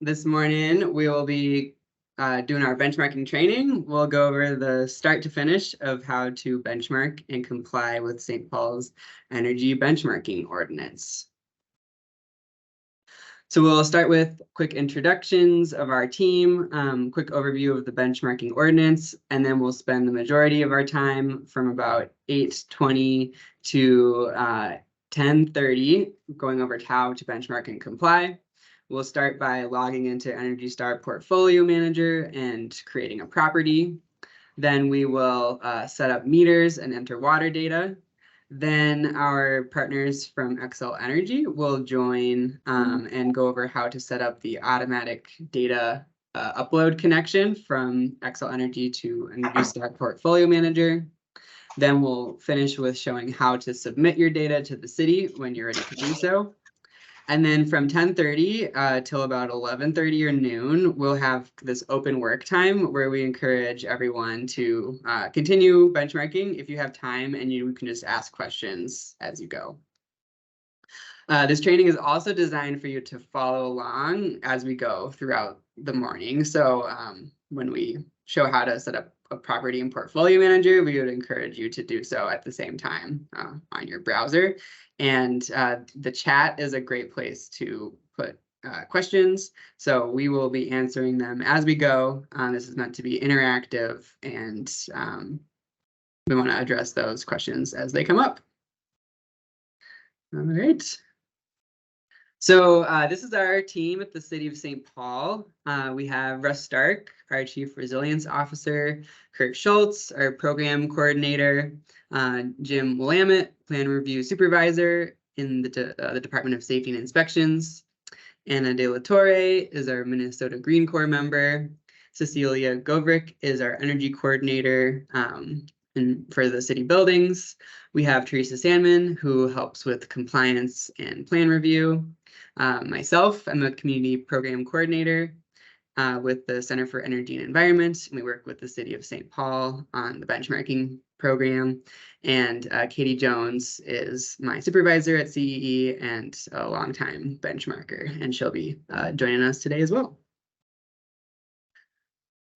This morning we will be doing our benchmarking training. We'll go over the start to finish of how to benchmark and comply with St. Paul's Energy Benchmarking Ordinance. So we'll start with quick introductions of our team, quick overview of the benchmarking ordinance, and then we'll spend the majority of our time from about 8:20 to 10:30 going over how to benchmark and comply. We'll start by logging into Energy Star Portfolio Manager and creating a property. Then we will set up meters and enter water data. Then our partners from Xcel Energy will join and go over how to set up the automatic data upload connection from Xcel Energy to Energy Star Portfolio Manager. Then we'll finish with showing how to submit your data to the city when you're ready to do so. And then from 10:30 till about 11:30 or noon, we'll have this open work time where we encourage everyone to continue benchmarking if you have time, and you can just ask questions as you go. This training is also designed for you to follow along as we go throughout the morning. So when we show how to set up a property and portfolio manager, we would encourage you to do so at the same time on your browser. And the chat is a great place to put questions. So we will be answering them as we go. This is meant to be interactive, and we want to address those questions as they come up. All right. So this is our team at the City of St. Paul. We have Russ Stark, our Chief Resilience Officer, Kurt Schultz, our Program Coordinator, Jim Willamette, Plan Review Supervisor in the Department of Safety and Inspections. Anna De La Torre is our Minnesota Green Corps member. Cecilia Govrick is our Energy Coordinator for the city buildings. We have Teresa Sandman, who helps with compliance and plan review. Myself, I'm a community program coordinator with the Center for Energy and Environment. And we work with the City of St. Paul on the benchmarking program. And Katie Jones is my supervisor at CEE and a longtime benchmarker, and she'll be joining us today as well.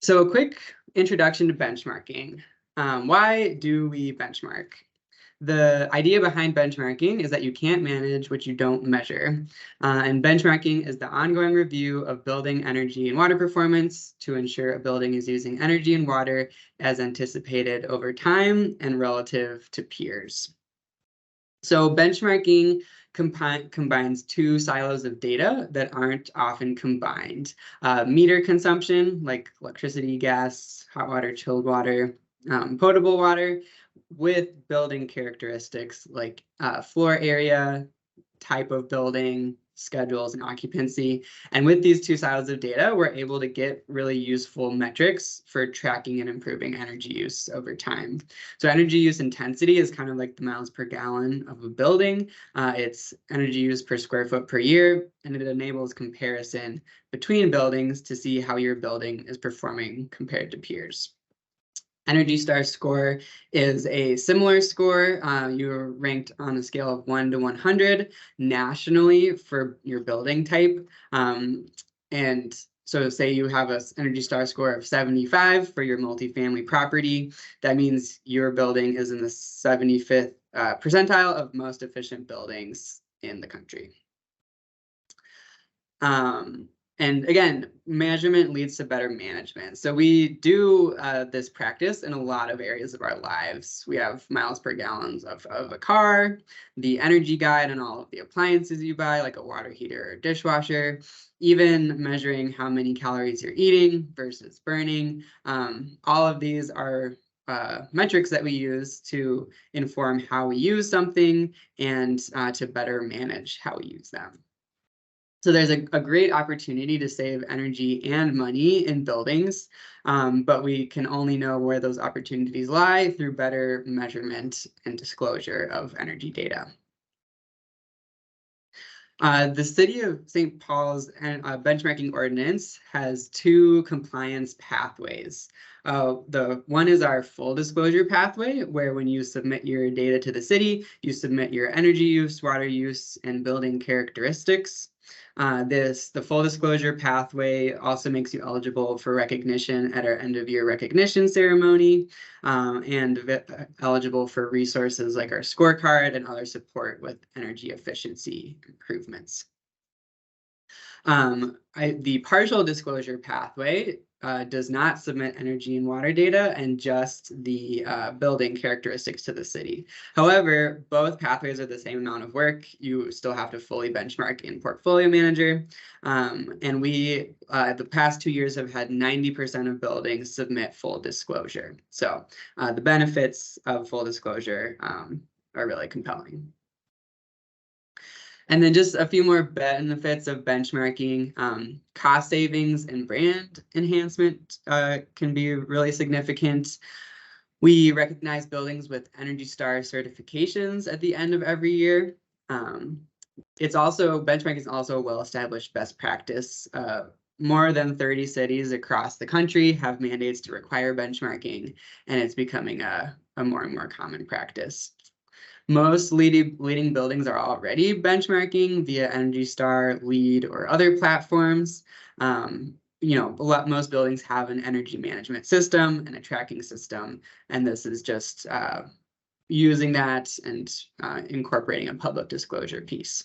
So a quick introduction to benchmarking. Why do we benchmark? The idea behind benchmarking is that you can't manage what you don't measure. And benchmarking is the ongoing review of building energy and water performance to ensure a building is using energy and water as anticipated over time and relative to peers. So benchmarking combines two silos of data that aren't often combined. Meter consumption, like electricity, gas, hot water, chilled water, potable water, with building characteristics like floor area, type of building, schedules, and occupancy. And with these two silos of data, we're able to get really useful metrics for tracking and improving energy use over time. So energy use intensity is kind of like the miles per gallon of a building. It's energy use per square foot per year, and it enables comparison between buildings to see how your building is performing compared to peers. Energy Star score is a similar score. You're ranked on a scale of 1 to 100 nationally for your building type. And so say you have an Energy Star score of 75 for your multifamily property. That means your building is in the 75th percentile of most efficient buildings in the country. And again, measurement leads to better management. So we do this practice in a lot of areas of our lives. We have miles per gallons of a car, the energy guide on all of the appliances you buy, like a water heater or dishwasher, even measuring how many calories you're eating versus burning. All of these are metrics that we use to inform how we use something and to better manage how we use them. So there's a great opportunity to save energy and money in buildings, but we can only know where those opportunities lie through better measurement and disclosure of energy data. The City of St. Paul's benchmarking ordinance has two compliance pathways. The one is our full disclosure pathway, where when you submit your data to the city, you submit your energy use, water use, and building characteristics. The full disclosure pathway also makes you eligible for recognition at our end of year recognition ceremony, and eligible for resources like our scorecard and other support with energy efficiency improvements. The partial disclosure pathway does not submit energy and water data and just the building characteristics to the city. However, both pathways are the same amount of work. You still have to fully benchmark in Portfolio Manager. And we, the past 2 years, have had 90% of buildings submit full disclosure. So the benefits of full disclosure are really compelling. And then just a few more benefits of benchmarking. Cost savings and brand enhancement can be really significant. We recognize buildings with Energy Star certifications at the end of every year. Benchmarking is also a well-established best practice. More than 30 cities across the country have mandates to require benchmarking, and it's becoming a more and more common practice. Most leading buildings are already benchmarking via Energy Star, LEED, or other platforms. Most buildings have an energy management system and a tracking system, and this is just using that and incorporating a public disclosure piece.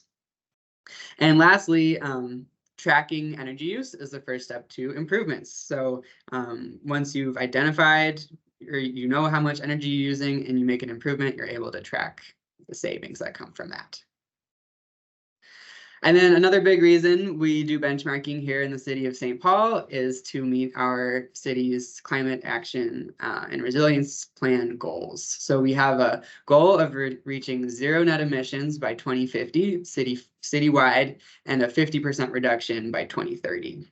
And lastly, tracking energy use is the first step to improvements. So once you've identified or you know how much energy you're using and you make an improvement, you're able to track the savings that come from that. And then another big reason we do benchmarking here in the city of St. Paul is to meet our city's climate action and resilience plan goals. So we have a goal of reaching zero net emissions by 2050 citywide and a 50% reduction by 2030.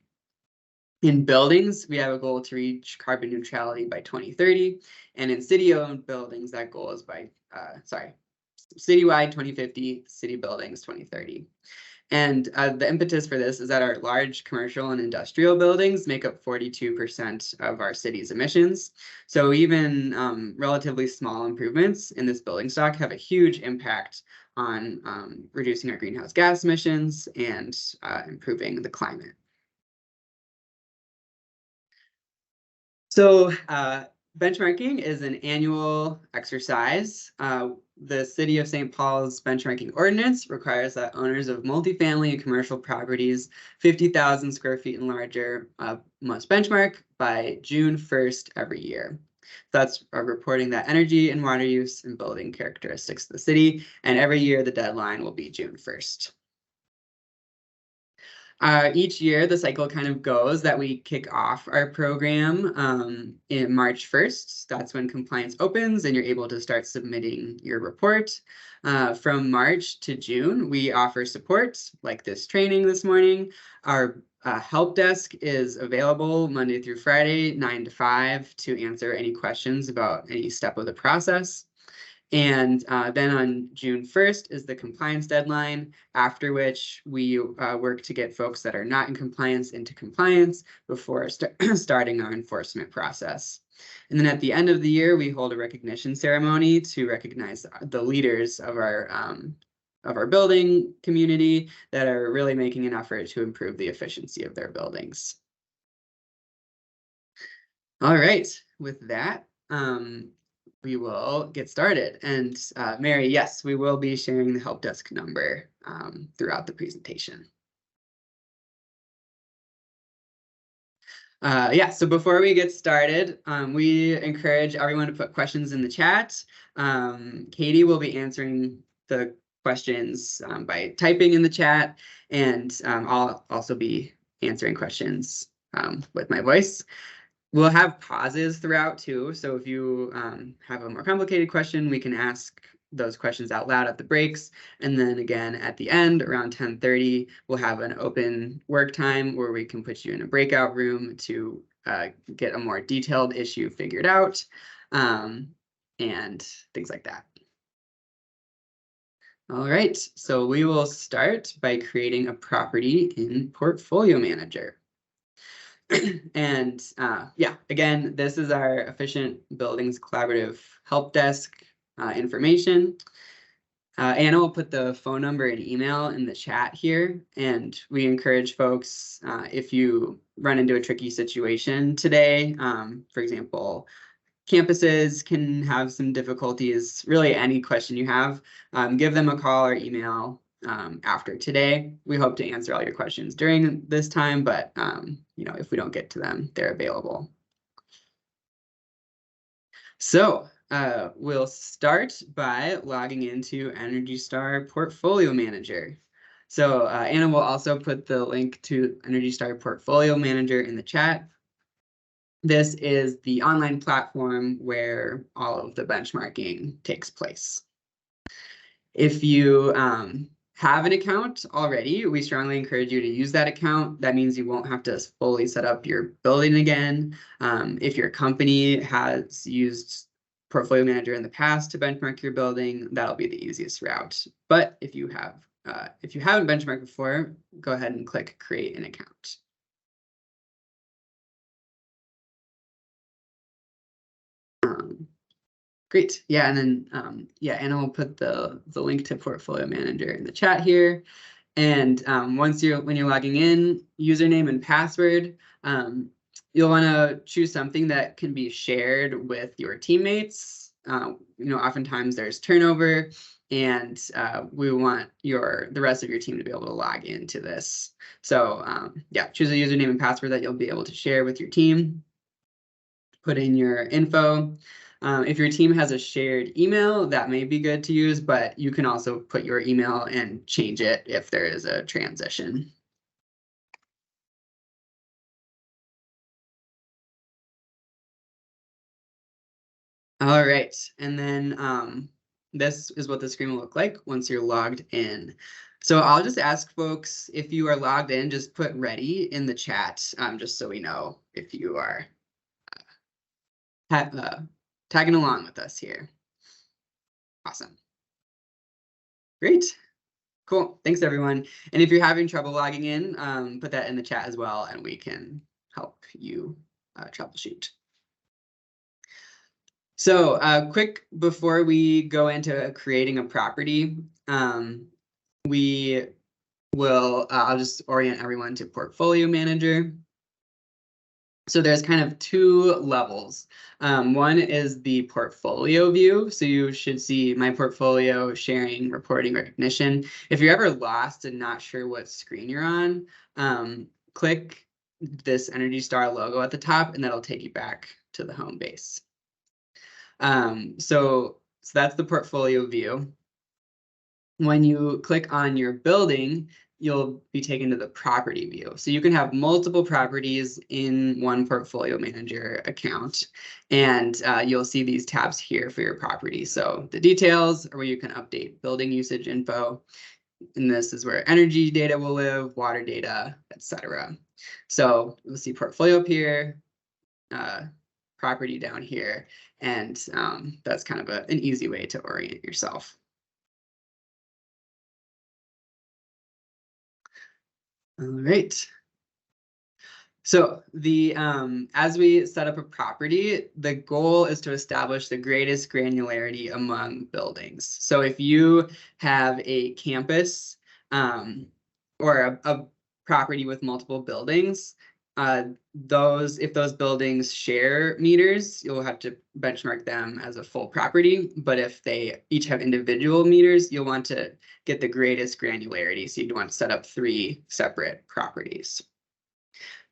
In buildings, we have a goal to reach carbon neutrality by 2030, and in city-owned buildings, that goal is citywide 2050, city buildings 2030. And the impetus for this is that our large commercial and industrial buildings make up 42% of our city's emissions. So even relatively small improvements in this building stock have a huge impact on reducing our greenhouse gas emissions and improving the climate. So benchmarking is an annual exercise. The City of St. Paul's benchmarking ordinance requires that owners of multifamily and commercial properties 50,000 square feet and larger must benchmark by June 1st every year. That's reporting that energy and water use and building characteristics of the city, and every year the deadline will be June 1st. Each year, the cycle kind of goes that we kick off our program in March 1st. That's when compliance opens and you're able to start submitting your report. From March to June, we offer support like this training this morning. Our help desk is available Monday through Friday, 9 to 5, to answer any questions about any step of the process. And then on June 1st is the compliance deadline, after which we work to get folks that are not in compliance into compliance before starting our enforcement process. And then at the end of the year, we hold a recognition ceremony to recognize the leaders of our building community that are really making an effort to improve the efficiency of their buildings. All right, with that, we will get started. And Mary, yes, we will be sharing the help desk number throughout the presentation. So before we get started, we encourage everyone to put questions in the chat. Katie will be answering the questions by typing in the chat, and I'll also be answering questions with my voice. We'll have pauses throughout too, so if you have a more complicated question, we can ask those questions out loud at the breaks. And then again, at the end, around 10:30, we'll have an open work time where we can put you in a breakout room to get a more detailed issue figured out and things like that. All right, so we will start by creating a property in Portfolio Manager. And again, this is our Efficient Buildings Collaborative Help Desk information. Anna will put the phone number and email in the chat here, and we encourage folks, if you run into a tricky situation today, for example, campuses can have some difficulties, really any question you have, give them a call or email after today. We hope to answer all your questions during this time, but if we don't get to them, they're available. So we'll start by logging into Energy Star Portfolio Manager. So Anna will also put the link to Energy Star Portfolio Manager in the chat. This is the online platform where all of the benchmarking takes place. If you have an account already, we strongly encourage you to use that account. That means you won't have to fully set up your building again. If your company has used Portfolio Manager in the past to benchmark your building, that'll be the easiest route. But if you haven't benchmarked before, go ahead and click Create an Account. Great. Yeah, and then Anna will put the link to Portfolio Manager in the chat here. And when you're logging in, username and password, you'll want to choose something that can be shared with your teammates. Oftentimes there's turnover, and we want the rest of your team to be able to log into this. So choose a username and password that you'll be able to share with your team. Put in your info. If your team has a shared email, that may be good to use, but you can also put your email and change it if there is a transition. All right, and then this is what the screen will look like once you're logged in. So I'll just ask folks, if you are logged in, just put ready in the chat, just so we know if you are tagging along with us here. Awesome. Great. Cool. Thanks, everyone. And if you're having trouble logging in, put that in the chat as well, and we can help you troubleshoot. So quick, before we go into creating a property, we will, I'll just orient everyone to Portfolio Manager. So there's kind of two levels. One is the portfolio view. So you should see my portfolio, sharing, reporting, recognition. If you're ever lost and not sure what screen you're on, click this Energy Star logo at the top, and that'll take you back to the home base. So that's the portfolio view. When you click on your building, you'll be taken to the property view. So you can have multiple properties in one Portfolio Manager account, and you'll see these tabs here for your property. So the details are where you can update building usage info, and this is where energy data will live, water data, etc. So you'll see portfolio up here, property down here, and that's kind of an easy way to orient yourself. All right. So as we set up a property, the goal is to establish the greatest granularity among buildings. So if you have a campus or a property with multiple buildings, if those buildings share meters, you'll have to benchmark them as a full property. But if they each have individual meters, you'll want to get the greatest granularity. So you'd want to set up 3 separate properties.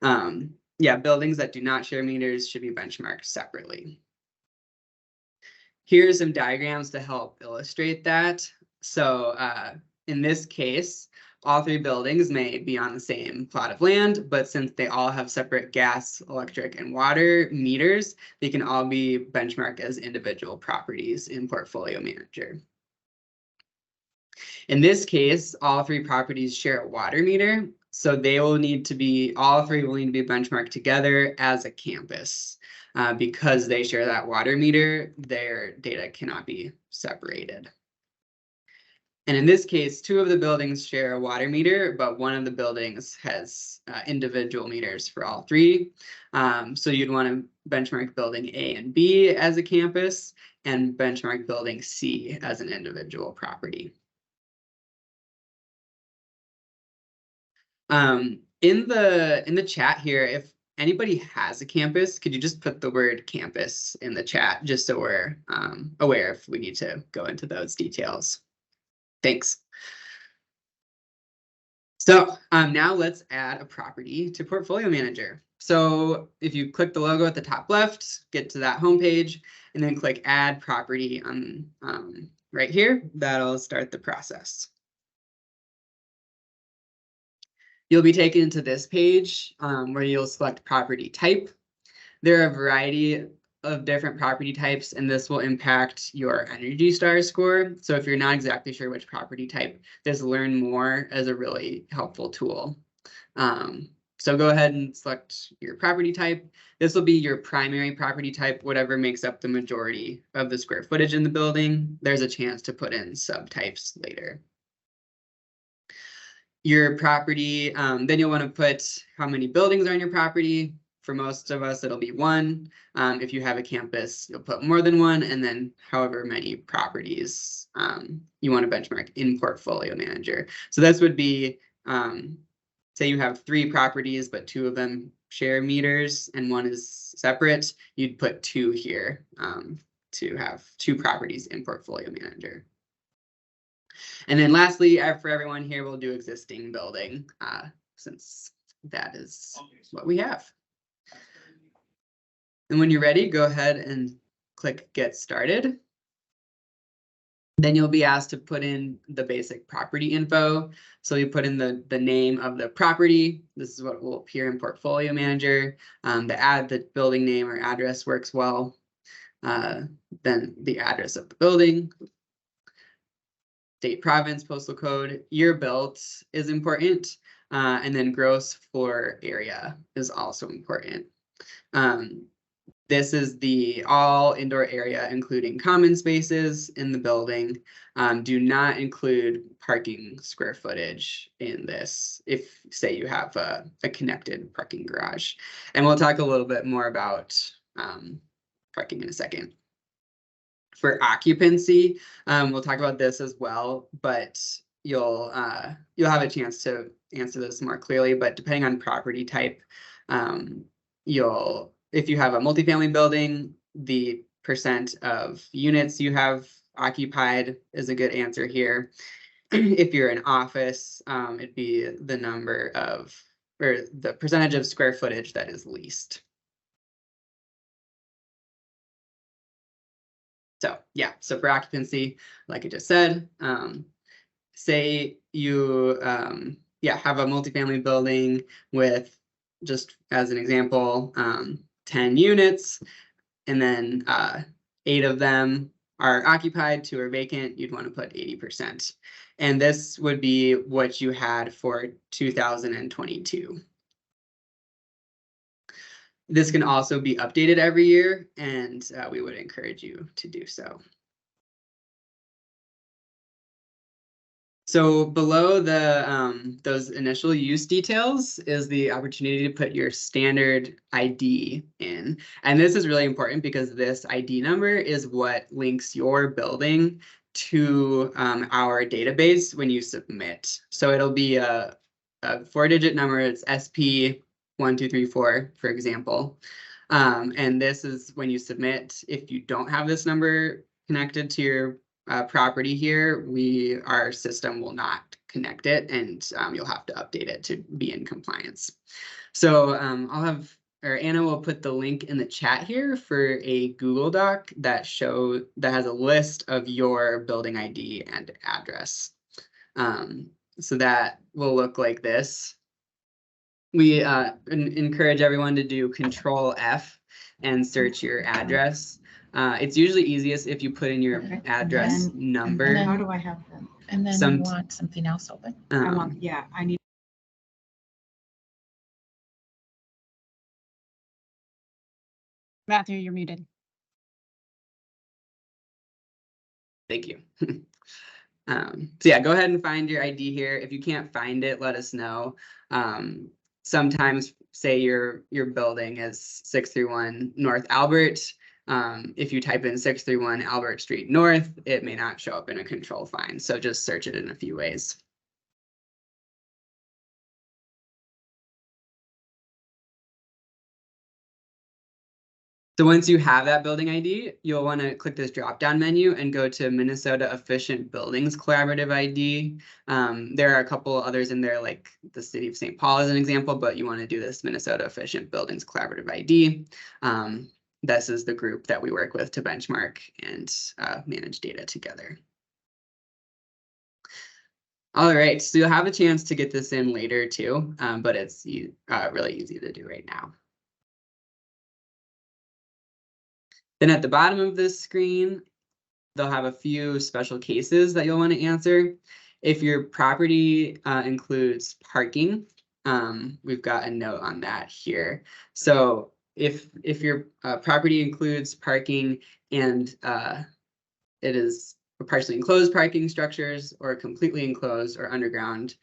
Buildings that do not share meters should be benchmarked separately. Here's some diagrams to help illustrate that. So in this case, all 3 buildings may be on the same plot of land, but since they all have separate gas, electric, and water meters, they can all be benchmarked as individual properties in Portfolio Manager. In this case, all 3 properties share a water meter, so they will need to be, all 3 will need to be benchmarked together as a campus. Because they share that water meter, their data cannot be separated. And in this case, 2 of the buildings share a water meter, but one of the buildings has individual meters for all 3. So you'd want to benchmark building A and B as a campus and benchmark building C as an individual property. In the chat here, if anybody has a campus, could you just put the word campus in the chat just so we're aware if we need to go into those details. Thanks. So now let's add a property to Portfolio Manager. So if you click the logo at the top left, get to that homepage, and then click Add Property on right here, that'll start the process. You'll be taken to this page where you'll select property type. There are a variety of different property types, and this will impact your Energy Star score. So if you're not exactly sure which property type, this Learn More is a really helpful tool. So go ahead and select your property type. This will be your primary property type, whatever makes up the majority of the square footage in the building. There's a chance to put in subtypes later. Your property, then you'll want to put how many buildings are on your property. For most of us, it'll be 1. If you have a campus, you'll put more than 1, and then however many properties you want to benchmark in Portfolio Manager. So this would be, say you have 3 properties, but 2 of them share meters and 1 is separate, you'd put 2 here to have 2 properties in Portfolio Manager. And then lastly, for everyone here, we'll do existing building since that is what we have. And when you're ready, go ahead and click Get Started. Then you'll be asked to put in the basic property info. So you put in the name of the property. This is what will appear in Portfolio Manager. The building name or address works well. Then the address of the building. State, province, postal code, year built is important. And then gross floor area is also important. This is the all indoor area, including common spaces in the building. Do not include parking square footage in this if, say, you have a connected parking garage. And we'll talk a little bit more about parking in a second. For occupancy, we'll talk about this as well, but you'll have a chance to answer this more clearly. But depending on property type, if you have a multifamily building, the percent of units you have occupied is a good answer here. If you're an office, it'd be the number of, or the percentage of square footage that is leased. So yeah, so for occupancy, like I just said, say you have a multifamily building with, just as an example, 10 units, and then 8 of them are occupied, 2 are vacant, you'd want to put 80%. And this would be what you had for 2022. This can also be updated every year, and we would encourage you to do so. So below those initial use details is the opportunity to put your standard ID in. And this is really important because this ID number is what links your building to our database when you submit. So it'll be a 4-digit number. It's SP1234, for example. And this is when you submit. If you don't have this number connected to your property here, our system will not connect it, and you'll have to update it to be in compliance. So Anna will put the link in the chat here for a Google Doc that has a list of your building ID and address. So that will look like this. We encourage everyone to do Control F and search your address. It's usually easiest if you put in your address number. And then, how do I have them? And then you want something else open? I need. Matthew, you're muted. Thank you. So yeah, go ahead and find your ID here. If you can't find it, let us know. Sometimes say your building is 631 North Albert. If you type in 631 Albert Street North, it may not show up in a control find. So just search it in a few ways. So once you have that building ID, you'll want to click this drop-down menu and go to Minnesota Efficient Buildings Collaborative ID. There are a couple others in there, like the City of St. Paul as an example, but you want to do this Minnesota Efficient Buildings Collaborative ID. This is the group that we work with to benchmark and manage data together. All right, so you'll have a chance to get this in later too, but it's really easy to do right now. Then at the bottom of this screen, they'll have a few special cases that you'll want to answer. If your property includes parking, we've got a note on that here. So if your property includes parking and it is partially enclosed parking structures or completely enclosed or underground,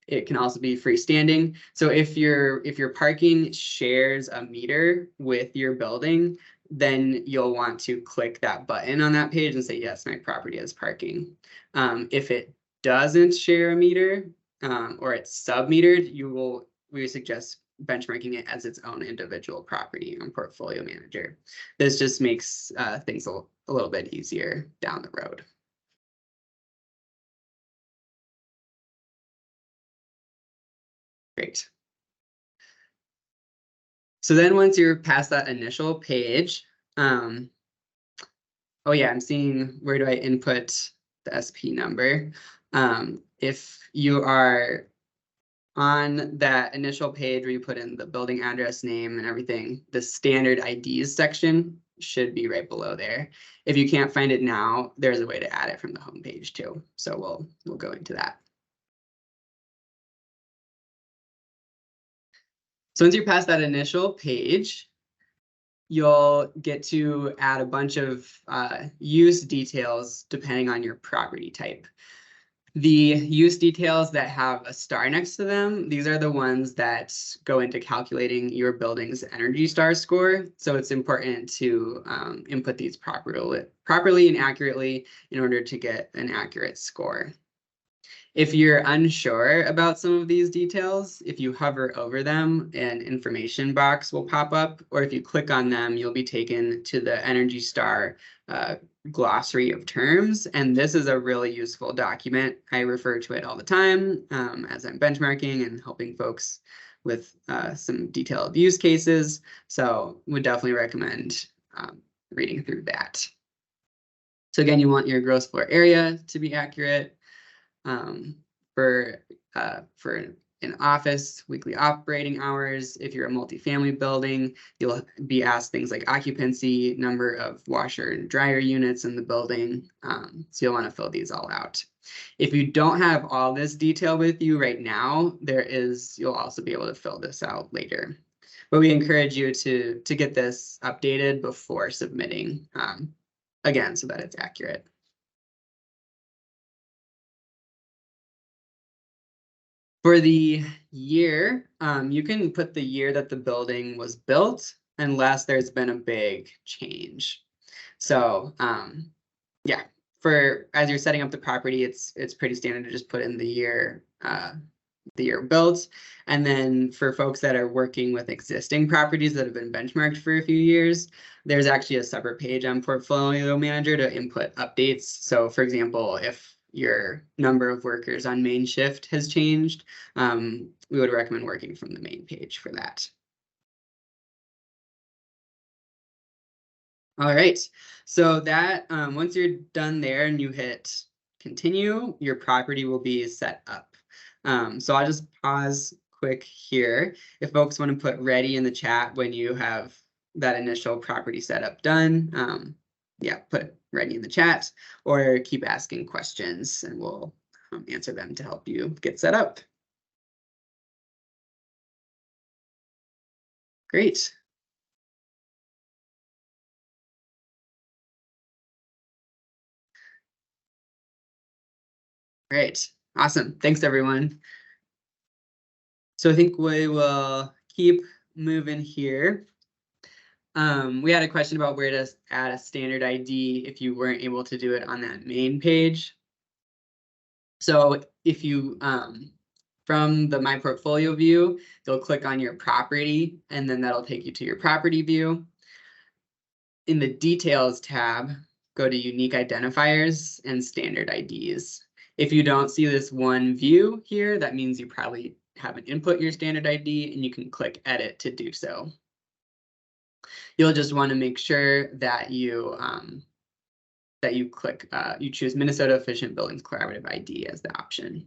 it can also be freestanding. So if your parking shares a meter with your building, then you'll want to click that button on that page and say, yes, my property has parking. If it doesn't share a meter or it's sub-metered, we suggest benchmarking it as its own individual property on Portfolio Manager. This just makes things a little bit easier down the road. Great. So then once you're past that initial page, oh yeah, I'm seeing where do I input the SP number. If you are on that initial page where you put in the building address, name, and everything, the standard IDs section should be right below there. If you can't find it now, there's a way to add it from the home page too. So we'll go into that. So once you're past that initial page, you'll get to add a bunch of use details depending on your property type. The use details that have a star next to them, these are the ones that go into calculating your building's Energy Star score. So it's important to input these properly and accurately in order to get an accurate score. If you're unsure about some of these details, if you hover over them, an information box will pop up, or if you click on them, you'll be taken to the Energy Star glossary of terms. And this is a really useful document. I refer to it all the time as I'm benchmarking and helping folks with some detailed use cases. So would definitely recommend reading through that. So again, you want your gross floor area to be accurate. For an office, weekly operating hours. If you're a multifamily building, you'll be asked things like occupancy, number of washer and dryer units in the building. So you'll want to fill these all out. If you don't have all this detail with you right now, you'll also be able to fill this out later. But we encourage you to get this updated before submitting, again, so that it's accurate. For the year, you can put the year that the building was built unless there's been a big change. So yeah, as you're setting up the property, it's pretty standard to just put in the year built. And then for folks that are working with existing properties that have been benchmarked for a few years, there's actually a separate page on Portfolio Manager to input updates. So for example, if your number of workers on main shift has changed, we would recommend working from the main page for that. All right, so that once you're done there and you hit continue, your property will be set up. So I'll just pause quick here. If folks want to put ready in the chat when you have that initial property setup done, yeah, put ready in the chat or keep asking questions and we'll answer them to help you get set up. Great. Great. Awesome. Thanks, everyone. So I think we will keep moving here. We had a question about where to add a standard ID if you weren't able to do it on that main page. So if you, from the My Portfolio view, you'll click on your property, and then that'll take you to your property view. In the Details tab, go to Unique Identifiers and Standard IDs. If you don't see this one view here, that means you probably haven't input your standard ID, and you can click Edit to do so. You'll just want to make sure that you you choose Minnesota Efficient Buildings Collaborative ID as the option.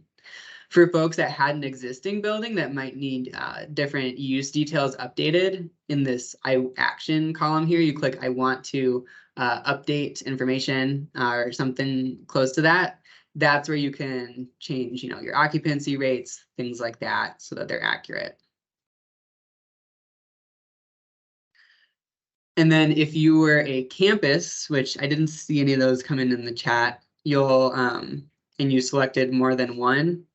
For folks that had an existing building that might need different use details updated, in this action column here, you click I want to update information or something close to that. That's where you can change, your occupancy rates, things like that, so that they're accurate. And then if you were a campus, which I didn't see any of those come in the chat, you'll and you selected more than one,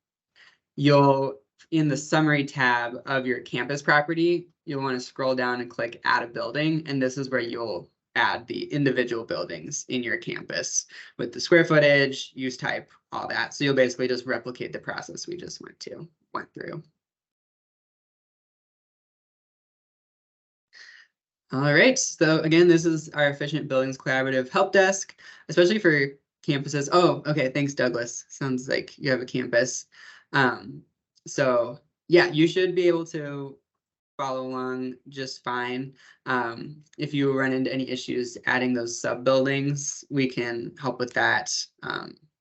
you'll, in the summary tab of your campus property, you'll want to scroll down and click add a building, and this is where you'll add the individual buildings in your campus with the square footage, use type, all that. So you'll basically just replicate the process we just went through. All right, so again, this is our Efficient Buildings Collaborative Help Desk, especially for campuses. Oh, okay, thanks, Douglas. Sounds like you have a campus. So yeah, you should be able to follow along just fine. If you run into any issues adding those sub buildings, we can help with that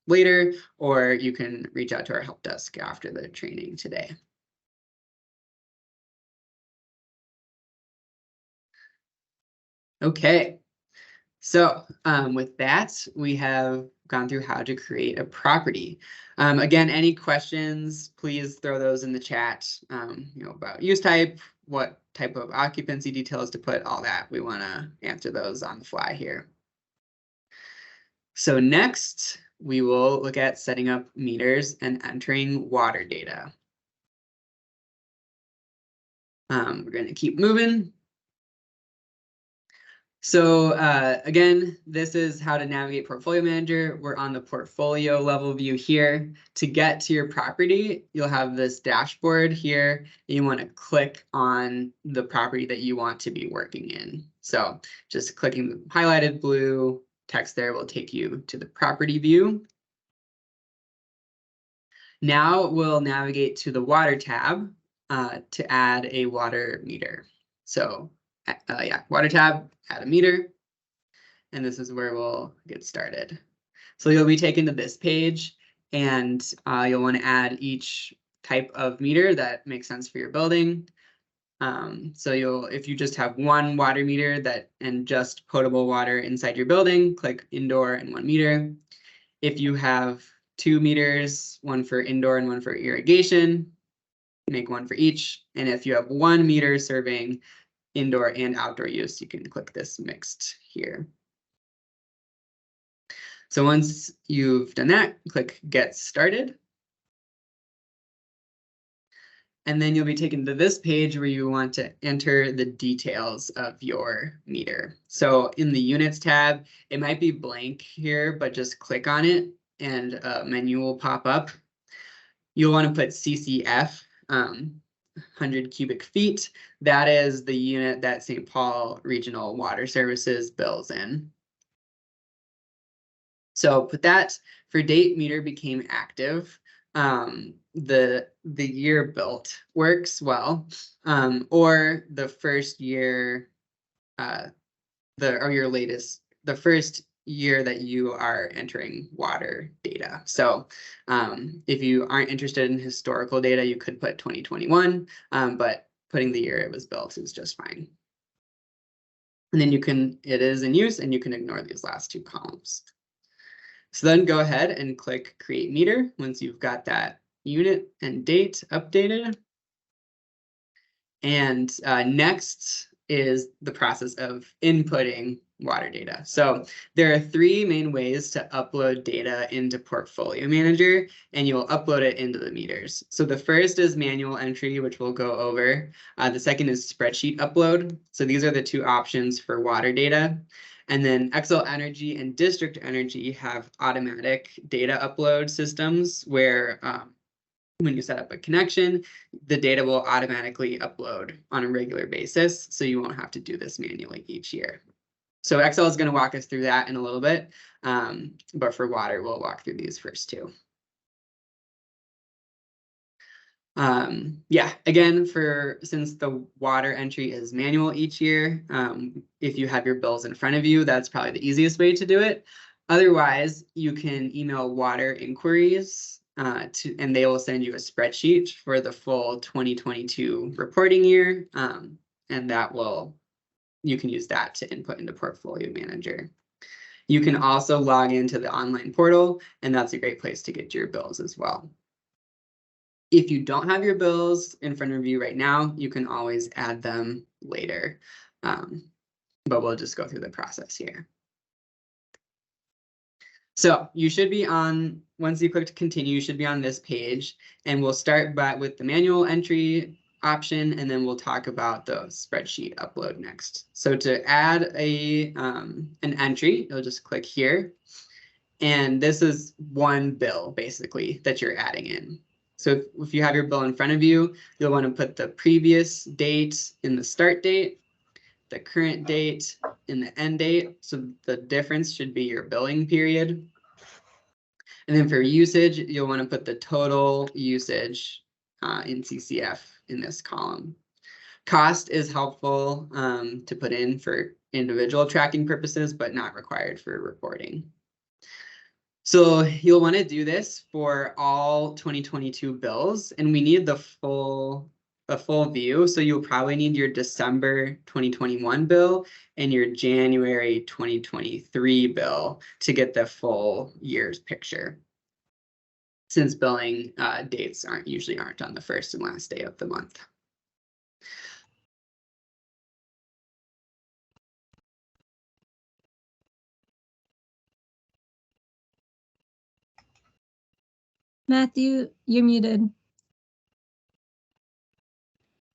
later, or you can reach out to our help desk after the training today. Okay, so with that, we have gone through how to create a property. Again, any questions, please throw those in the chat, about use type, what type of occupancy details to put, all that. We want to answer those on the fly here. So next, we will look at setting up meters and entering water data. We're going to keep moving. So again, this is how to navigate Portfolio Manager. We're on the portfolio level view here. To get to your property, you'll have this dashboard here. You want to click on the property that you want to be working in. So just clicking the highlighted blue text there will take you to the property view. Now we'll navigate to the water tab to add a water meter. So yeah, water tab, add a meter, and this is where we'll get started. So you'll be taken to this page, and you'll want to add each type of meter that makes sense for your building. So if you just have one water meter and just potable water inside your building, click indoor and 1 meter. If you have 2 meters, one for indoor and one for irrigation, make one for each. And if you have 1 meter serving indoor and outdoor use, you can click this mixed here. So once you've done that, click Get Started. And then you'll be taken to this page where you want to enter the details of your meter. So in the Units tab, it might be blank here, but just click on it and a menu will pop up. You'll want to put CCF, 100 cubic feet. That is the unit that St. Paul Regional Water Services bills in. So put that. For date, meter became active. The year built works well, or the first year, the first year that you are entering water data. So if you aren't interested in historical data, you could put 2021, but putting the year it was built is just fine. And then it is in use, and you can ignore these last 2 columns. So then go ahead and click Create Meter once you've got that unit and date updated. And next is the process of inputting water data. So there are three main ways to upload data into Portfolio Manager, and you'll upload it into the meters. So the first is manual entry, which we'll go over. The second is spreadsheet upload. So these are the two options for water data. And then Xcel Energy and District Energy have automatic data upload systems where when you set up a connection, the data will automatically upload on a regular basis, so you won't have to do this manually each year. So Xcel is going to walk us through that in a little bit, but for water, we'll walk through these first two. Yeah, again, since the water entry is manual each year, if you have your bills in front of you, that's probably the easiest way to do it. Otherwise, you can email water inquiries and they will send you a spreadsheet for the full 2022 reporting year, and you can use that to input into Portfolio Manager. You can also log into the online portal, and that's a great place to get your bills as well. If you don't have your bills in front of you right now, you can always add them later, but we'll just go through the process here. So you should be on, once you click to continue, you should be on this page, and we'll start with the manual entry option, and then we'll talk about the spreadsheet upload next. So to add an entry, you'll just click here, and this is one bill basically that you're adding in. So if you have your bill in front of you, you'll want to put the previous date in the start date, the current date in the end date. So the difference should be your billing period. And then for usage, you'll want to put the total usage in CCF in this column. Cost is helpful to put in for individual tracking purposes, but not required for reporting. So you'll want to do this for all 2022 bills, and we need a full view. So you'll probably need your December 2021 bill and your January 2023 bill to get the full year's picture, since billing dates usually aren't on the first and last day of the month. Matthew, you're muted.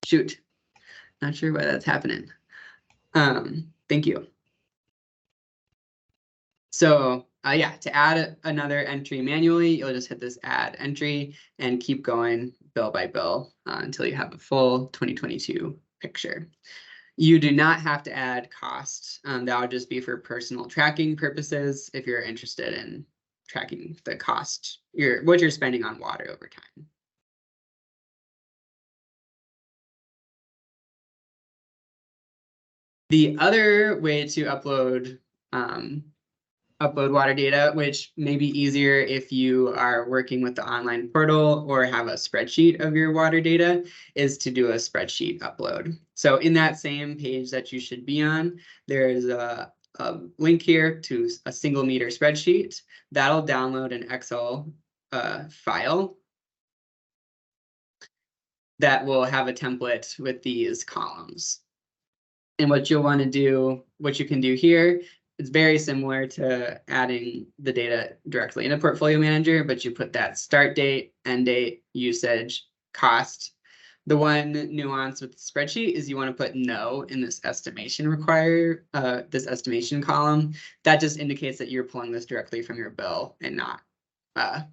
Shoot, not sure why that's happening. Thank you. So yeah, to add another entry manually, you'll just hit this add entry and keep going bill by bill until you have a full 2022 picture. You do not have to add cost. That would just be for personal tracking purposes if you're interested in tracking the cost, what you're spending on water over time. The other way to upload water data, which may be easier if you are working with the online portal or have a spreadsheet of your water data, is to do a spreadsheet upload. So in that same page that you should be on, there's a link here to a single meter spreadsheet. That'll download an Xcel file that will have a template with these columns. And what you'll want to do, what you can do here, it's very similar to adding the data directly in a Portfolio Manager, but you put that start date, end date, usage, cost. The one nuance with the spreadsheet is you want to put no in this estimation this estimation column. That just indicates that you're pulling this directly from your bill and not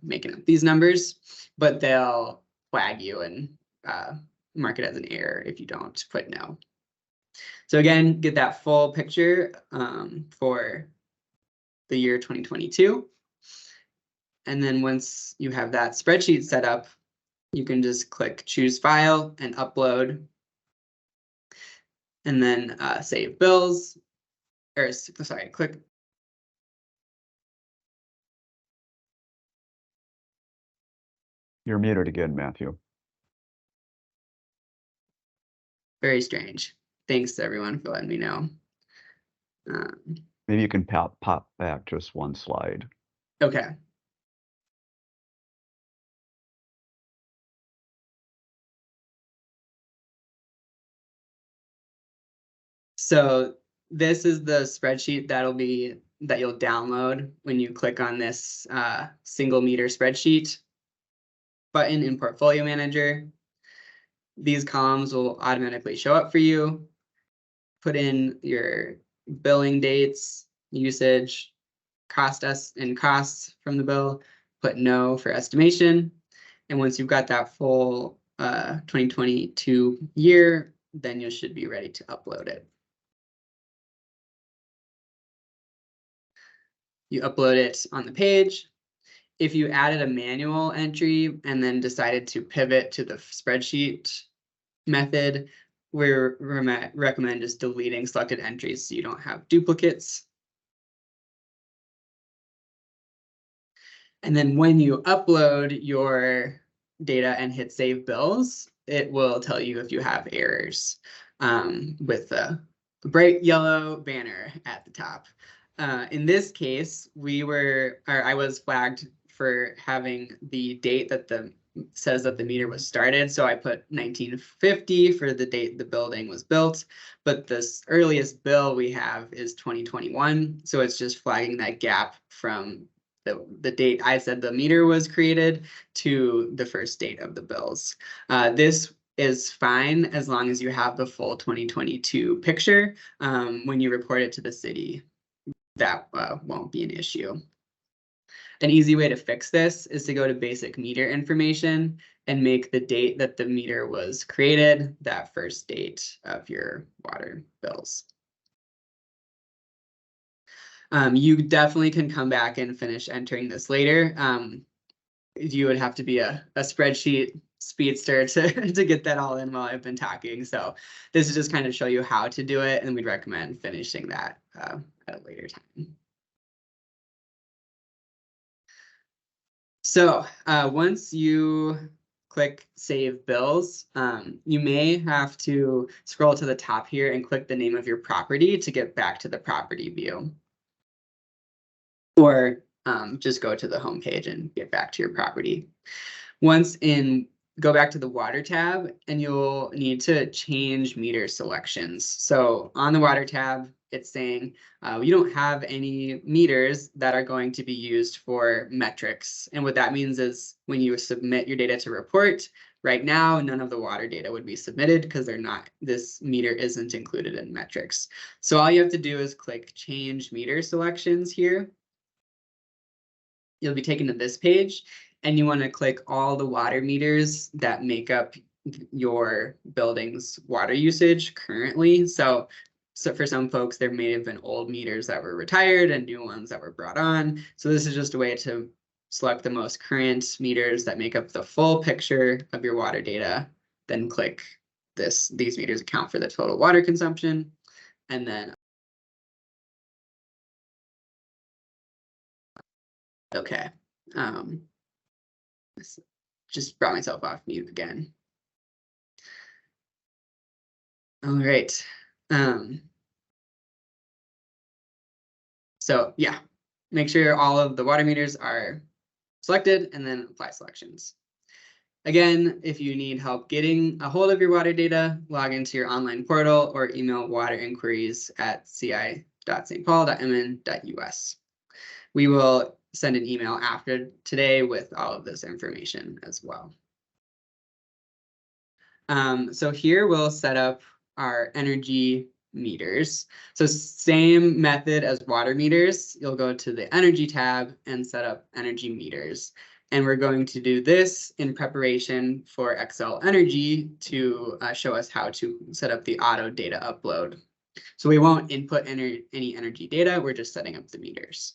making up these numbers, but they'll flag you and mark it as an error if you don't put no. So again, get that full picture for the year 2022. And then once you have that spreadsheet set up, you can just click choose file and upload. And then save bills, or sorry, click. You're muted again, Matthew. Very strange. Thanks everyone for letting me know. Maybe you can pop back just one slide. Okay. So this is the spreadsheet that you'll download when you click on this single meter spreadsheet button in Portfolio Manager. These columns will automatically show up for you. Put in your billing dates, usage, costs from the bill, put no for estimation. And once you've got that full 2022 year, then you should be ready to upload it. You upload it on the page. If you added a manual entry and then decided to pivot to the spreadsheet method, we recommend just deleting selected entries so you don't have duplicates. And then when you upload your data and hit Save Bills, it will tell you if you have errors with the bright yellow banner at the top. In this case, I was flagged for having the date that says that the meter was started. So I put 1950 for the date the building was built, but this earliest bill we have is 2021. So it's just flagging that gap from the date I said the meter was created to the first date of the bills. This is fine as long as you have the full 2022 picture when you report it to the city. That won't be an issue. An easy way to fix this is to go to basic meter information and make the date that the meter was created that first date of your water bills. You definitely can come back and finish entering this later. You would have to be a spreadsheet speedster to get that all in while I've been talking. So this is just kind of show you how to do it, and we'd recommend finishing that at a later time. So once you click Save Bills, you may have to scroll to the top here and click the name of your property to get back to the property view. Or just go to the home page and get back to your property. Go back to the water tab, and you'll need to change meter selections. So on the water tab, it's saying you don't have any meters that are going to be used for metrics. And what that means is when you submit your data to report, right now, none of the water data would be submitted because this meter isn't included in metrics. So all you have to do is click Change Meter Selections here. You'll be taken to this page, and you want to click all the water meters that make up your building's water usage currently. So for some folks, there may have been old meters that were retired and new ones that were brought on. So this is just a way to select the most current meters that make up the full picture of your water data. Then click these meters account for the total water consumption, and then okay. Just brought myself off mute again. All right. So yeah, make sure all of the water meters are selected and then apply selections. Again, if you need help getting a hold of your water data, log into your online portal or email water inquiries at ci.stpaul.mn.us. We will send an email after today with all of this information as well. So here we'll set up our energy meters. So same method as water meters, you'll go to the energy tab and set up energy meters. And we're going to do this in preparation for Xcel Energy to show us how to set up the auto data upload. So we won't input any energy data, we're just setting up the meters.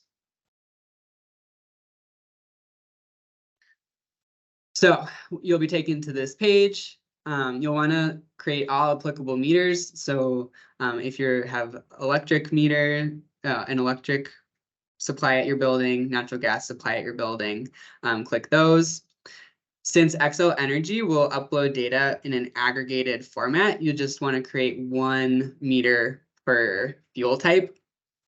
So you'll be taken to this page. You'll want to create all applicable meters. So if you have electric meter, an electric supply at your building, natural gas supply at your building, click those. Since Xcel Energy will upload data in an aggregated format, you just want to create one meter per fuel type.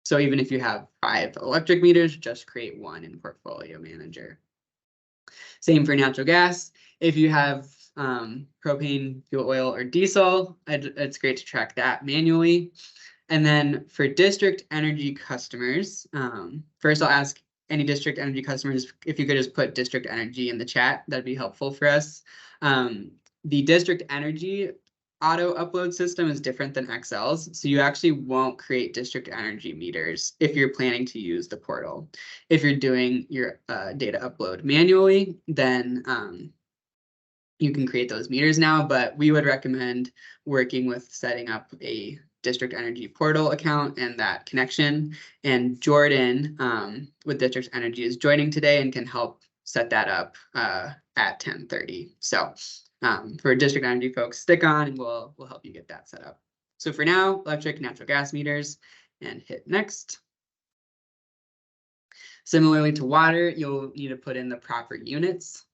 So even if you have 5 electric meters, just create one in Portfolio Manager. Same for natural gas. If you have propane, fuel oil, or diesel, it's great to track that manually. And then for district energy customers, first I'll ask any district energy customers if you could just put district energy in the chat. That'd be helpful for us. The district energy auto upload system is different than Xcel's, so you actually won't create district energy meters if you're planning to use the portal. If you're doing your data upload manually, then you can create those meters now, but we would recommend working with setting up a district energy portal account and that connection. And Jordan with district energy is joining today and can help set that up at 10:30. So for district energy folks, stick on and we'll help you get that set up. So for now, electric, natural gas meters, and hit next. Similarly to water, you'll need to put in the proper units.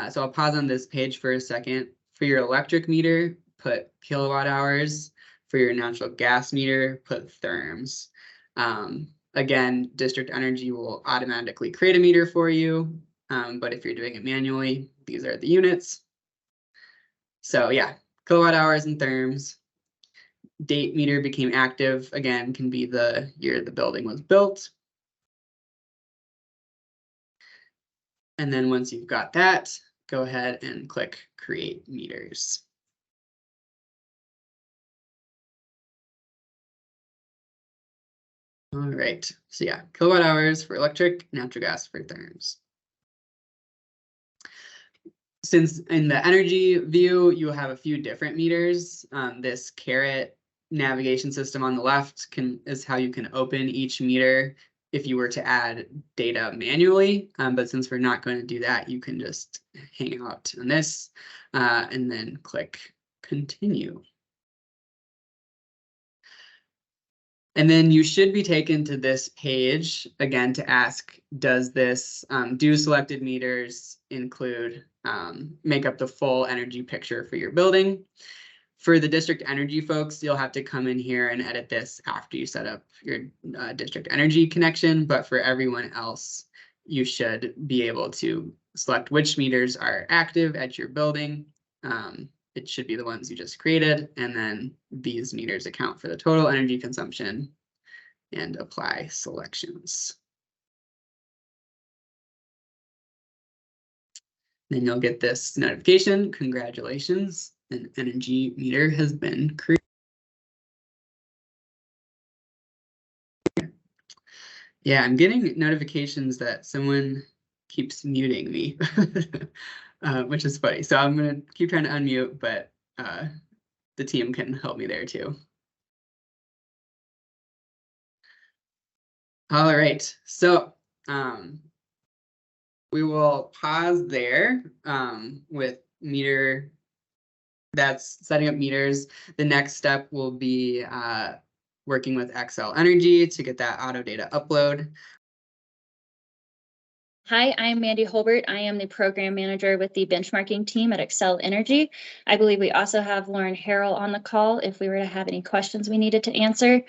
So I'll pause on this page for a second. For your electric meter, put kilowatt hours. For your natural gas meter, put therms. Again, district energy will automatically create a meter for you. But if you're doing it manually, these are the units. So yeah, kilowatt hours and therms. Date meter became active, again, can be the year the building was built. And then once you've got that, go ahead and click Create Meters. All right, so yeah, kilowatt hours for electric, natural gas for therms. Since in the energy view, you have a few different meters, this caret navigation system on the left is how you can open each meter if you were to add data manually. But since we're not going to do that, you can just hang out on this and then click Continue. And then you should be taken to this page again to ask, does this do selected meters include make up the full energy picture for your building? For the district energy folks, you'll have to come in here and edit this after you set up your district energy connection. But for everyone else, you should be able to select which meters are active at your building. It should be the ones you just created, and then these meters account for the total energy consumption and apply selections. Then you'll get this notification, congratulations, an energy meter has been created. Yeah, I'm getting notifications that someone keeps muting me, which is funny. So I'm gonna keep trying to unmute, but the team can help me there too. All right, so we will pause there with meter. That's setting up meters. The next step will be working with Xcel Energy to get that auto data upload. Hi, I'm Mandy Holbert. I am the program manager with the benchmarking team at Xcel Energy. I believe we also have Lauren Harrell on the call if we were to have any questions we needed to answer.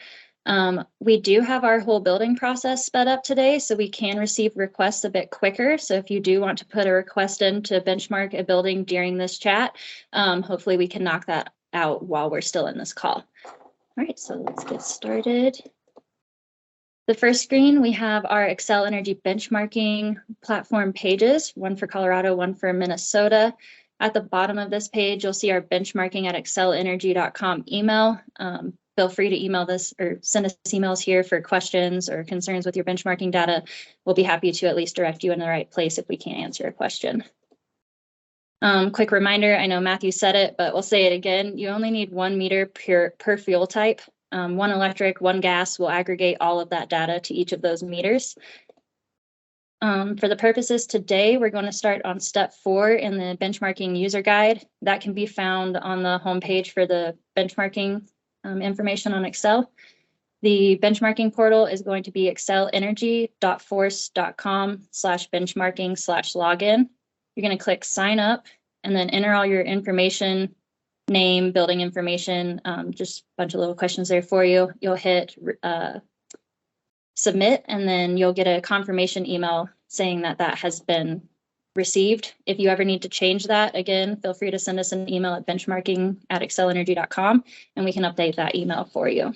We do have our whole building process sped up today, so we can receive requests a bit quicker. So if you do want to put a request in to benchmark a building during this chat, hopefully we can knock that out while we're still in this call. All right, so let's get started. The first screen, we have our Xcel Energy benchmarking platform pages, one for Colorado, one for Minnesota. At the bottom of this page, you'll see our benchmarking at xcelenergy.com email. Feel free to email this or send us emails here for questions or concerns with your benchmarking data. We'll be happy to at least direct you in the right place if we can't answer your question. Quick reminder, I know Matthew said it, but we'll say it again. You only need 1 meter per fuel type. 1 electric, 1 gas will aggregate all of that data to each of those meters. For the purposes today, we're going to start on step 4 in the benchmarking user guide. That can be found on the homepage for the benchmarking information on Xcel. The benchmarking portal is going to be xcelenergy.force.com/benchmarking/login. You're going to click sign up and then enter all your information, name, building information, just a bunch of little questions there for you. You'll hit submit, and then you'll get a confirmation email saying that that has been received. If you ever need to change that, again, feel free to send us an email at benchmarking@xcelenergy.com and we can update that email for you.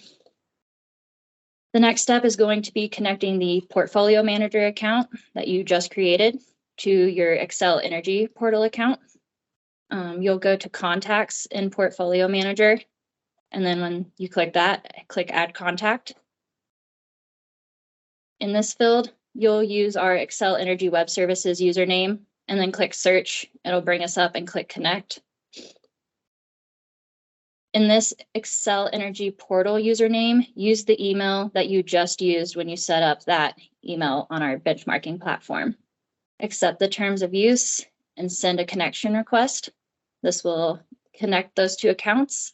The next step is going to be connecting the portfolio manager account that you just created to your Xcel Energy portal account. You'll go to contacts in portfolio manager. And then when you click that, click add contact. In this field, you'll use our Xcel Energy Web Services username and then click search. It'll bring us up and click connect. In this Xcel Energy portal username, use the email that you just used when you set up that email on our benchmarking platform. Accept the terms of use and send a connection request. This will connect those two accounts.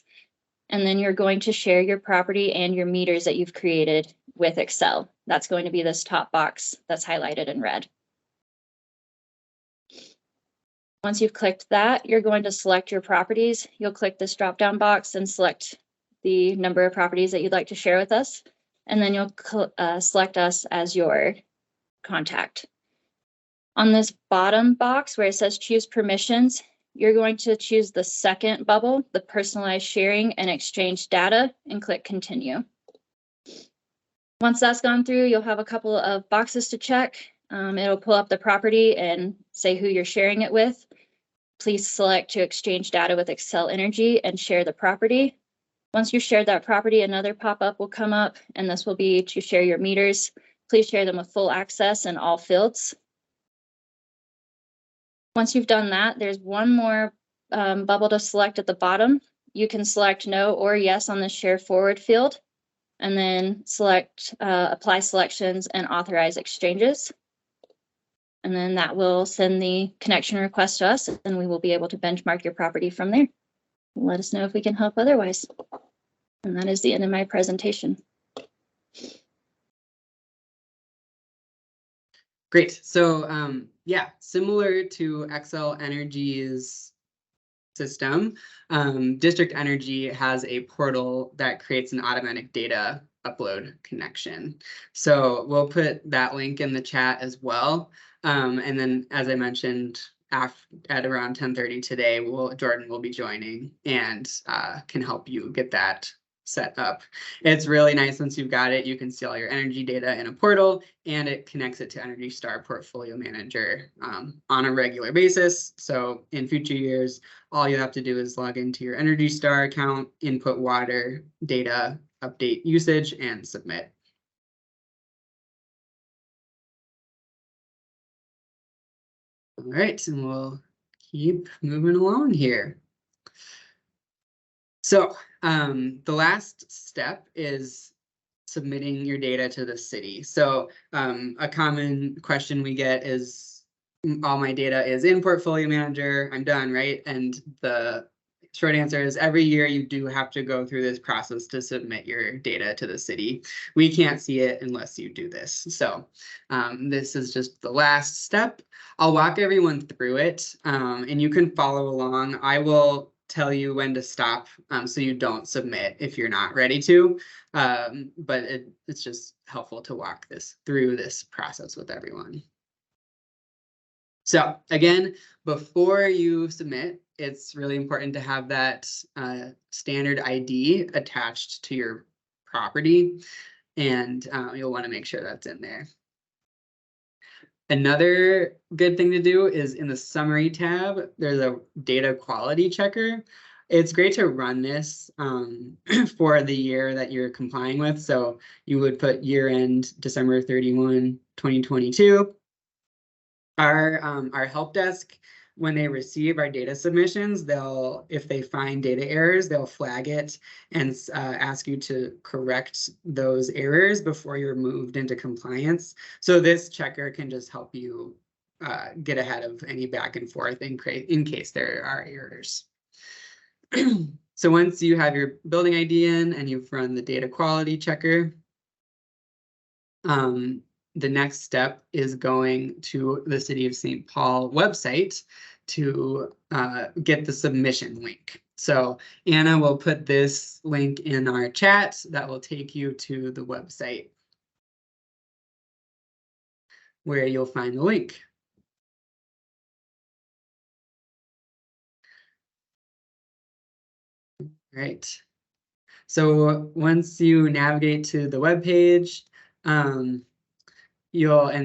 And then you're going to share your property and your meters that you've created with Xcel. That's going to be this top box that's highlighted in red. Once you've clicked that, you're going to select your properties. You'll click this drop-down box and select the number of properties that you'd like to share with us. And then you'll select us as your contact. On this bottom box where it says choose permissions, you're going to choose the second bubble, the personalized sharing and exchange data, and click continue. Once that's gone through, you'll have a couple of boxes to check. It'll pull up the property and say who you're sharing it with. Please select to exchange data with Xcel Energy and share the property. Once you've shared that property, another pop-up will come up, and this will be to share your meters. Please share them with full access in all fields. Once you've done that, there's one more bubble to select at the bottom. You can select no or yes on the share forward field, and then select apply selections and authorize exchanges. And then that will send the connection request to us, and we will be able to benchmark your property from there. Let us know if we can help otherwise. And that is the end of my presentation. Great. So yeah, similar to Xcel Energy's system, District Energy has a portal that creates an automatic data upload connection. So we'll put that link in the chat as well. And then, as I mentioned, at around 10:30 today, Jordan will be joining and can help you get that set up. It's really nice once you've got it. You can see all your energy data in a portal, and it connects it to Energy Star Portfolio Manager on a regular basis. So in future years, all you have to do is log into your Energy Star account, input water data, update usage, and submit. All right, and we'll keep moving along here. So the last step is submitting your data to the city. So a common question we get is, all my data is in Portfolio Manager, I'm done, right? And the short answer is every year you do have to go through this process to submit your data to the city. We can't see it unless you do this. So this is just the last step. I'll walk everyone through it and you can follow along. I will tell you when to stop so you don't submit if you're not ready to. But it's just helpful to walk through this process with everyone. So again, before you submit, it's really important to have that standard ID attached to your property, and you'll want to make sure that's in there. Another good thing to do is in the summary tab, there's a data quality checker. It's great to run this for the year that you're complying with. So you would put year end December 31, 2022. Our help desk, when they receive our data submissions, if they find data errors, they'll flag it and ask you to correct those errors before you're moved into compliance. So this checker can just help you get ahead of any back and forth in case there are errors. So once you have your building ID in and you've run the data quality checker, the next step is going to the City of St. Paul website to get the submission link. So Anna will put this link in our chat that will take you to the website where you'll find the link. Right. So once you navigate to the web page, and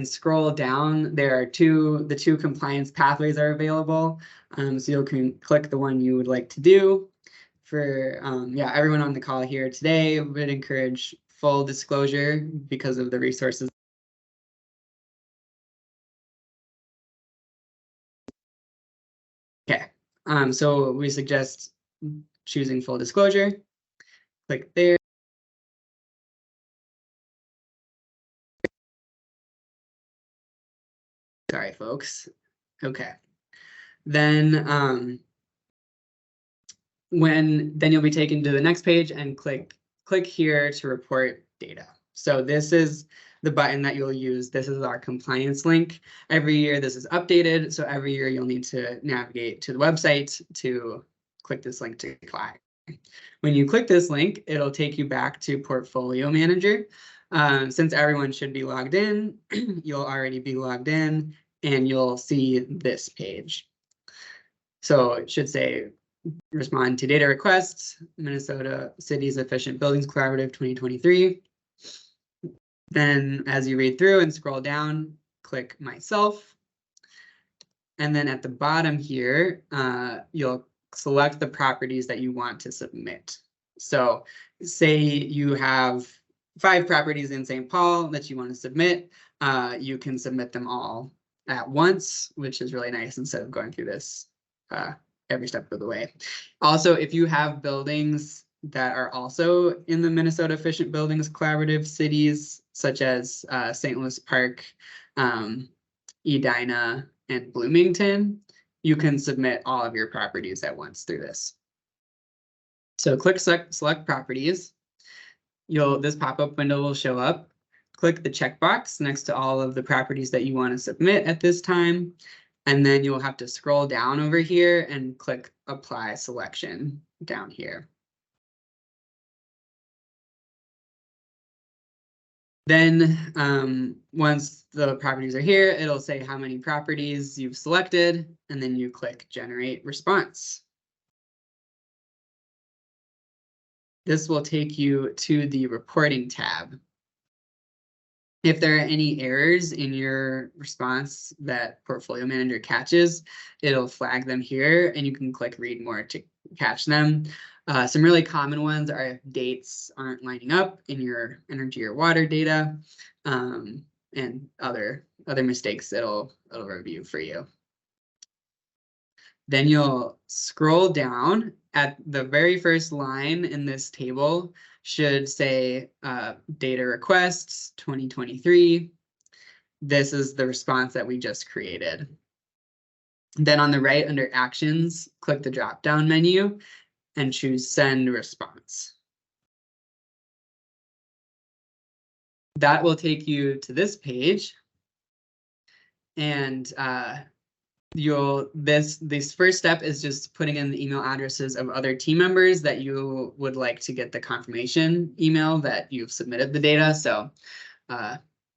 scroll down, there are the two compliance pathways are available. So you can click the one you would like to do. For everyone on the call here today, would encourage full disclosure because of the resources. Okay, so we suggest choosing full disclosure. Click there. Sorry, folks. Okay. Then you'll be taken to the next page and click here to report data. So this is the button that you'll use. This is our compliance link. Every year this is updated. So every year you'll need to navigate to the website to click this link to apply. When you click this link, it'll take you back to Portfolio Manager. Since everyone should be logged in, you'll already be logged in and you'll see this page. So it should say respond to data requests, Minnesota Cities Efficient Buildings Collaborative 2023. Then as you read through and scroll down, click myself. And then at the bottom here, you'll select the properties that you want to submit. So say you have 5 properties in St. Paul that you want to submit, you can submit them all at once, which is really nice instead of going through this every step of the way. Also, if you have buildings that are also in the Minnesota Efficient Buildings Collaborative cities, such as St. Louis Park, Edina, and Bloomington, you can submit all of your properties at once through this. So click select properties. This pop-up window will show up. Click the checkbox next to all of the properties that you want to submit at this time. And then you'll have to scroll down over here and click apply selection down here. Then once the properties are here, it'll say how many properties you've selected, and then you click generate response. This will take you to the reporting tab. If there are any errors in your response that Portfolio Manager catches, it'll flag them here and you can click read more to catch them. Some really common ones are if dates aren't lining up in your energy or water data, and other mistakes it'll review for you. Then you'll scroll down. At the very first line in this table should say data requests 2023. This is the response that we just created. Then on the right under actions, click the drop down menu and choose send response. That will take you to this page. And this first step is just putting in the email addresses of other team members that you would like to get the confirmation email that you've submitted the data. So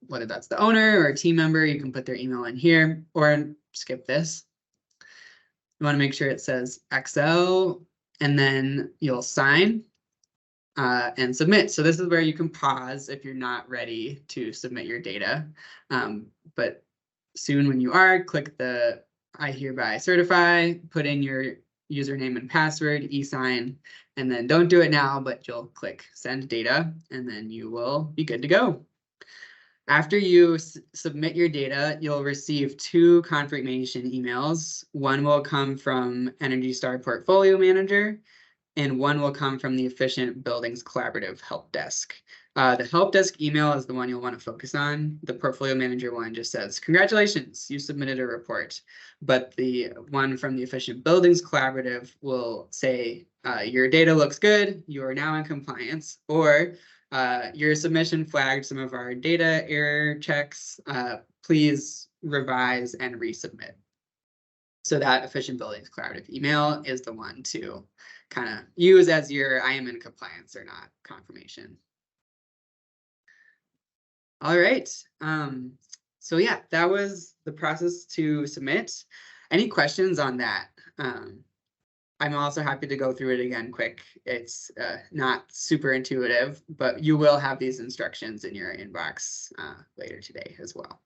whether that's the owner or a team member, you can put their email in here or skip this. You want to make sure it says Xcel, and then you'll sign and submit. So this is where you can pause if you're not ready to submit your data. But soon when you are, click the I hereby certify, put in your username and password, e-sign, and then don't do it now, but you'll click send data, and then you will be good to go. After you submit your data, you'll receive 2 confirmation emails. One will come from Energy Star Portfolio Manager, and one will come from the Efficient Buildings Collaborative Help Desk. The Help Desk email is the one you'll want to focus on. The Portfolio Manager one just says, congratulations, you submitted a report. But the one from the Efficient Buildings Collaborative will say, your data looks good, you are now in compliance, or your submission flagged some of our data error checks, please revise and resubmit. So that Efficient Buildings Collaborative email is the one to kind of use as your I am in compliance or not confirmation. All right. So yeah, that was the process to submit. Any questions on that? I'm also happy to go through it again quick. It's not super intuitive, but you will have these instructions in your inbox later today as well.